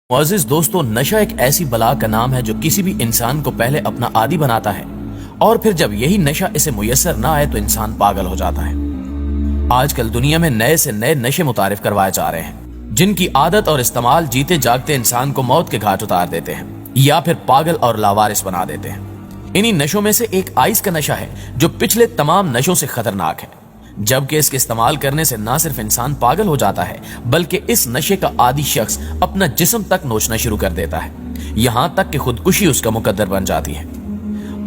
मुअज़्ज़िज़ दोस्तों, नशा एक ऐसी बला का नाम है जो किसी भी इंसान को पहले अपना आदी बनाता है और फिर जब यही नशा इसे मुयस्सर ना आए तो इंसान पागल हो जाता है। आजकल दुनिया में नए से नए नशे मुतारिफ करवाए जा रहे हैं जिनकी आदत और इस्तेमाल जीते जागते इंसान को मौत के घाट उतार देते हैं या फिर पागल और लावारिस बना देते हैं। इन्हीं नशों में से एक आइस का नशा है जो पिछले तमाम नशों से खतरनाक है, जबकि इसके इस्तेमाल करने से ना सिर्फ इंसान पागल हो जाता है बल्कि इस नशे का आदी शख्स अपना जिस्म तक नोचना शुरू कर देता है, यहां तक कि खुदकुशी उसका मुकद्दर बन जाती है।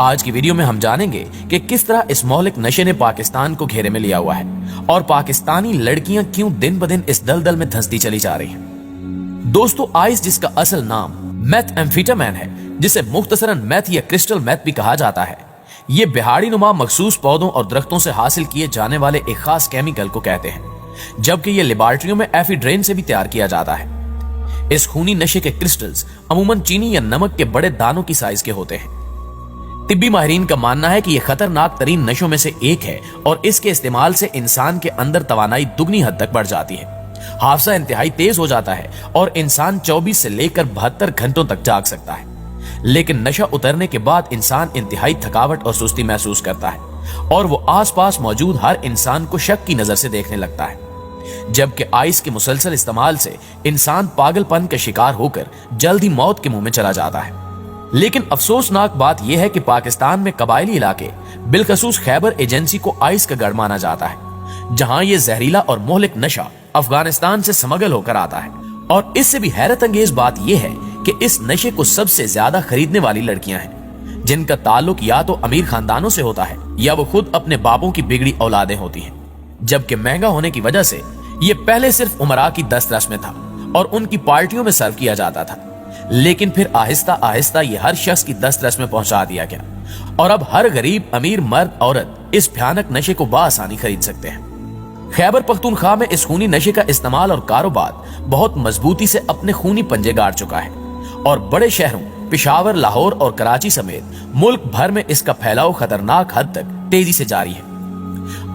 आज की वीडियो में हम जानेंगे कि किस तरह इस मौलिक नशे ने पाकिस्तान को घेरे में लिया हुआ है और पाकिस्तानी लड़कियां क्यों दिन ब दिन इस दलदल में धंसती चली जा रही हैं। दोस्तों, आइस जिसका असल नाम मेथएम्फेटामिन है, जिसे मुख्तसरन मेथ या क्रिस्टल मेथ भी कहा जाता है, ये बिहाड़ी नुमा मखसूस पौधों और दरख्तों से हासिल किए जाने वाले एक खास केमिकल को कहते हैं, जबकि ये लेबॉरेटरियों में एफिड्रेन से भी तैयार किया जाता है। इस खूनी नशे के क्रिस्टल्स अमूमन चीनी या नमक के बड़े दानों की साइज के होते हैं। तिब्बी माहिरीन का मानना है कि यह खतरनाक तरीन नशों में से एक है और इसके इस्तेमाल से इंसान के अंदर तवानाई दुगनी हद तक बढ़ जाती है, हाफसा इंतहाई तेज हो जाता है और इंसान 24 से लेकर 72 घंटों तक जाग सकता है। लेकिन नशा उतरने के बाद इंसान इंतहाई थकावट और सुस्ती महसूस करता है और वो आसपास मौजूद हर इंसान को शक की नजर से देखने लगता है, जबकि आइस के मुसलसल इस्तेमाल से इंसान पागलपन का शिकार होकर जल्द ही मौत के मुंह में चला जाता है। लेकिन अफसोसनाक बात यह है कि पाकिस्तान में कबायली इलाके, बिलखसूस खैबर एजेंसी को आइस का गढ़ माना जाता है, जहां यह जहरीला और मोहलिक नशा अफगानिस्तान से स्मगल होकर आता है। और इससे भी हैरत अंगेज बात यह है कि इस नशे को सबसे ज्यादा खरीदने वाली लड़कियां हैं, जिनका ताल्लुक या तो अमीर खानदानों से होता है या वो खुद अपने बापों की बिगड़ी औलादें होती हैं। जबकि महंगा होने की वजह से ये पहले सिर्फ उमरा की दस्तरस में था और उनकी पार्टियों में सर्व किया जाता था, लेकिन फिर आहिस्ता आहिस्ता ये हर शख्स की दस्तरस में पहुंचा दिया गया और अब हर गरीब, अमीर, मर्द, औरत इस भयानक नशे को बाआसानी खरीद सकते हैं। खैबर पख्तूनख्वा में इस खूनी नशे का इस्तेमाल और कारोबार बहुत मजबूती से अपने खूनी पंजे गाड़ चुका है और बड़े शहरों पेशावर, लाहौर और कराची समेत मुल्क भर में इसका फैलाव खतरनाक हद तक तेजी से जारी है।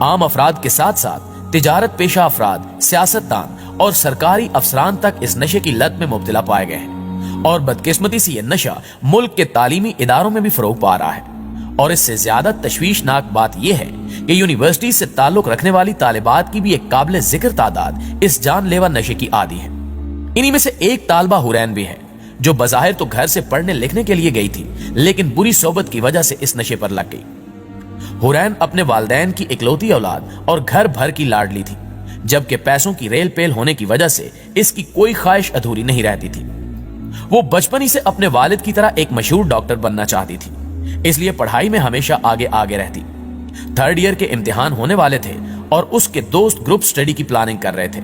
आम अफराद के साथ साथ तिजारत पेशा अफराद, सियासतदान और सरकारी अफसरान तक इस नशे की लत में मुब्तला पाए गए हैं और बदकिस्मती से यह नशा मुल्क के तालीमी इदारों में भी फरोग पा रहा है। और इससे ज्यादा तशवीशनाक बात यह है कि यूनिवर्सिटी से ताल्लुक रखने वाली तालिबात की भी एक काबिल जिक्र तादाद इस जानलेवा नशे की आदी है। इन्हीं में से एक तालबा हुरैन भी है, जो बज़ाहिर तो घर से पढ़ने लिखने के लिए गई थी, लेकिन बुरी सोबत की वजह से इस नशे पर लग गई। हुरैन अपने वालिदैन की इकलौती औलाद और घर भर की लाडली थी, जबकि पैसों की रेल पेल होने की वजह से इसकी कोई ख्वाहिश अधूरी नहीं रहती थी। वो बचपन ही से अपने वालिद की तरह एक मशहूर डॉक्टर बनना चाहती थी, इसलिए पढ़ाई में हमेशा आगे आगे रहती। 3rd ईयर के इम्तिहान होने वाले थे और उसके दोस्त ग्रुप स्टडी की प्लानिंग कर रहे थे।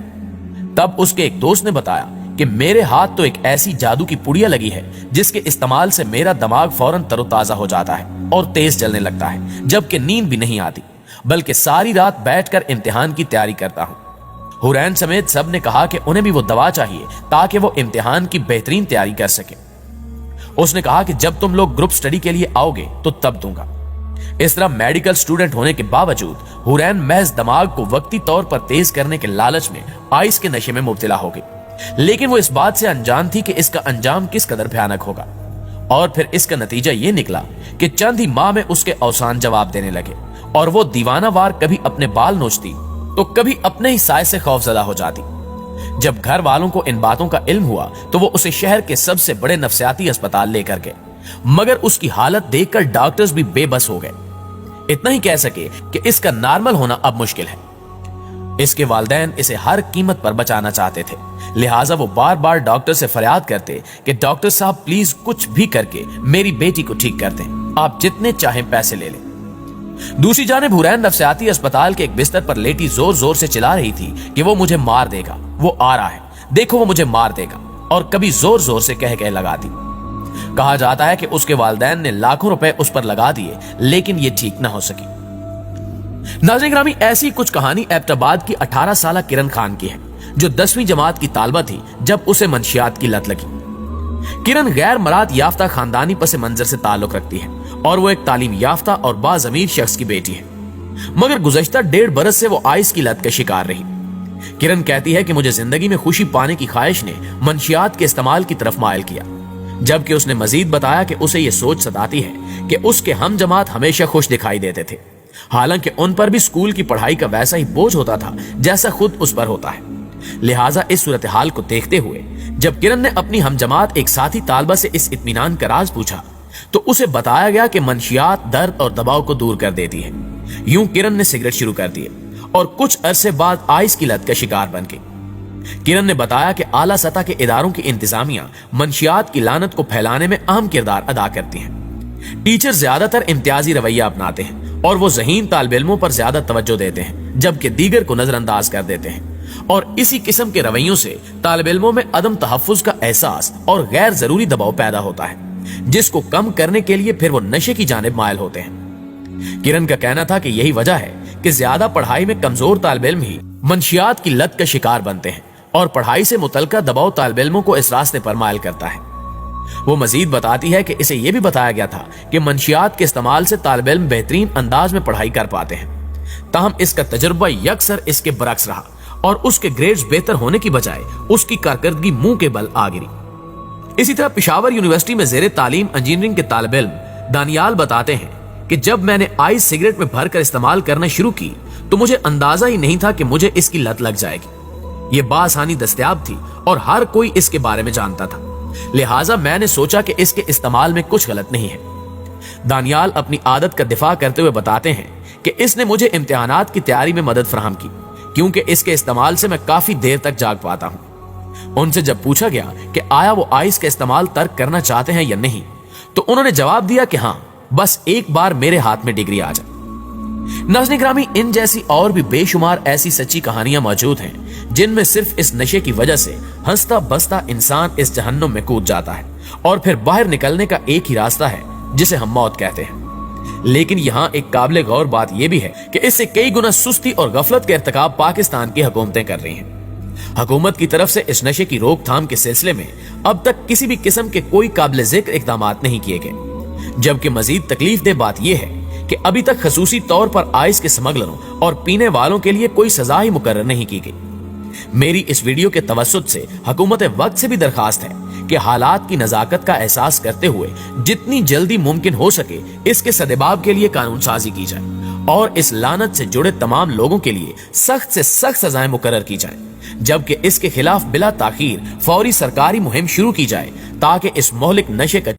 तब उसके एक दोस्त ने बताया कि मेरे हाथ तो एक ऐसी जादू की पुड़िया लगी है जिसके इस्तेमाल से मेरा दिमाग फौरन तरोताजा हो जाता है और तेज जलने लगता है, जबकि नींद भी नहीं आती, बल्कि सारी रात बैठकर इम्तिहान की तैयारी करता हूं। हुरैन समेत सब ने कहा कि उन्हें भी वो दवा चाहिए ताकि वो इम्तिहान की बेहतरीन तैयारी कर सके। उसने कहा कि जब तुम लोग ग्रुप स्टडी के लिए आओगे तो तब दूंगा। इस तरह मेडिकल स्टूडेंट होने के बावजूद हुरैन महज दिमाग को वक्ती तौर पर तेज करने के लालच में आइस के नशे में मुब्तला हो गई, लेकिन वो इस बात से अनजान थी कि इसका अंजाम किस कदर भयानक होगा। और फिर इसका नतीजा ये निकला कि चंद ही माह में उसके अवसान जवाब देने लगे और वो दीवानावार कभी अपने बाल नोचती तो कभी अपने ही साय से खौफजदा हो जाती। जब घर वालों को इन बातों का इल्म हुआ तो वो उसे शहर के सबसे बड़े नफ्सियाती अस्पताल लेकर गए, मगर उसकी हालत देखकर डॉक्टर्स भी बेबस हो गए। इतना ही कह सके कि इसका नॉर्मल होना अब मुश्किल है। इसके वालिदैन इसे हर कीमत पर बचाना चाहते थे, लिहाजा वो बार बार डॉक्टर से फरियाद करते कि डॉक्टर साहब प्लीज कुछ भी करके मेरी बेटी को ठीक कर दें, आप जितने चाहें पैसे ले लें। दूसरी जानिब हुरैन नफ्सियाती अस्पताल के एक बिस्तर पर लेटी जोर जोर से चिल्ला रही थी कि वो मुझे मार देगा, वो आ रहा है, देखो वो मुझे मार देगा, और कभी जोर जोर से कह लगाती। कहा जाता है कि उसके वालिदैन ने लाखों रुपए उस पर लगा दिए, लेकिन ये ठीक ना हो सकी। नाज़रीन ग्रामी, ऐसी कुछ कहानी एबटाबाद की 18 साल किरण खान की है, जो 10वीं जमात की तालबा थी जब उसे मंशियात की लत लगी। किरण गैर मराद याफ्ता खानदानी पस मंजर से ताल्लुक रखती है और वो एक तालीम याफ्ता और बाज़मीर शख्स की बेटी है, मगर गुज़श्ता 1.5 बरस से वो आइस की लत का शिकार रही। किरण कहती है कि मुझे जिंदगी में खुशी पाने की ख्वाहिश ने मंशियात के इस्तेमाल की तरफ मायल किया, जबकि उसने मजीद बताया कि उसे यह सोच सताती है कि उसके हम जमात हमेशा खुश दिखाई देते थे, हालांकि उन पर भी स्कूल की पढ़ाई का वैसा ही बोझ होता था जैसा खुद उस पर होता है। लिहाजा इस सूरत हाल को देखते हुए जब किरण ने अपनी हम जमात एक साथी तालबा से इस इत्मीनान का राज पूछा तो उसे बताया गया कि मंशियात दर्द और दबाव को दूर कर देती है। यूं किरण ने सिगरेट शुरू कर दिए और कुछ अरसे बाद आइस की लत का शिकार बन गई। किरण ने बताया कि आला सतह के इदारों की इंतजामिया मंशियात की लानत को फैलाने में अहम किरदार अदा करती हैं। टीचर ज्यादातर इम्तियाजी रवैया अपनाते हैं और वो ज़हीन तालिब इल्मों पर ज्यादा तवज्जो देते हैं, जबकि दीगर को नजरअंदाज कर देते हैं। और इसी किस्म के रवैयों से तालिब इल्मों में अदम तहफ्फुज का एहसास और गैर जरूरी दबाव पैदा होता है, जिसको कम करने के लिए फिर वो नशे की जानिब मायल होते हैं। किरण का कहना था कि यही वजह है कि ज्यादा पढ़ाई में कमजोर तालिब इल्म ही मंशियात की लत का शिकार बनते हैं और पढ़ाई से मुतल्लिका दबाव तालिब इल्मों को इस रास्ते पर मायल करता है। वो मजीद बताती है कि इसे यह भी बताया गया था कि मंशियात के इस्तेमाल से तालिब इल्म बेहतरीन अंदाज में पढ़ाई कर पाते हैं, ताहम इसका तजुर्बा यकसर इसके बरक्स रहा और उसके ग्रेड्स बेहतर होने की बजाय उसकी कारकर्दगी मुंह के बल आ गिरी। इसी तरह पिशावर यूनिवर्सिटी में जेरे तालीम इंजीनियरिंग के तालिब इल्म दानियाल बताते हैं कि जब मैंने आइस सिगरेट में भरकर इस्तेमाल करना शुरू की तो मुझे अंदाजा ही नहीं था कि मुझे इसकी लत लग जाएगी। ये बासानी दस्तयाब थी और हर कोई इसके बारे में जानता था, लिहाजा मैंने सोचा कि इसके इस्तेमाल में कुछ गलत नहीं है। दानियाल अपनी आदत का दिफा करते हुए बताते हैं कि इसने मुझे इम्तिहानात की तैयारी में मदद फराहम की, क्योंकि इसके इस्तेमाल से मैं काफी देर तक जाग पाता हूं। उनसे जब पूछा गया कि आया वो आइस का इस्तेमाल तर्क करना चाहते हैं या नहीं, तो उन्होंने जवाब दिया कि हाँ, बस एक बार मेरे हाथ में डिग्री आ जाए। नाज़रीन ग्रामी, इन जैसी और भी बेशुमार ऐसी सच्ची कहानियां मौजूद हैं जिनमें सिर्फ इस नशे की वजह से हंसता बसता इंसान इस जहन्नुम में कूद जाता है और फिर बाहर निकलने का एक ही रास्ता है जिसे हम मौत कहते हैं। लेकिन यहाँ एक काबिल गौर बात यह भी है कि इससे कई गुना सुस्ती और गफलत का इर्तिकाब पाकिस्तान की हुकूमतें कर रही हैं। हुकूमत की तरफ से इस नशे की रोकथाम के सिलसिले में अब तक किसी भी किस्म के कोई काबिल जिक्र इकदाम नहीं किए गए, जबकि मजीद तकलीफ दे बात यह है कि अभी तक खसूसी तौर पर आइस के स्मगलरों और पीने वालों के लिए कोई सजा ही मुकर्रर नहीं की गई। मेरी इस वीडियो के तवस्सुत से हुकूमत वक्त से भी दरखास्त है कि हालात की नजाकत का एहसास करते हुए जितनी जल्दी मुमकिन हो सके इसके सदेबाब के लिए कानून साजी की जाए और इस लानत से जुड़े तमाम लोगों के लिए सख्त से सख्त सजाएं मुकर्रर की जाए, जबकि इसके खिलाफ बिला ताखीर फौरी सरकारी मुहिम शुरू की जाए ताकि इस मोहलिक नशे का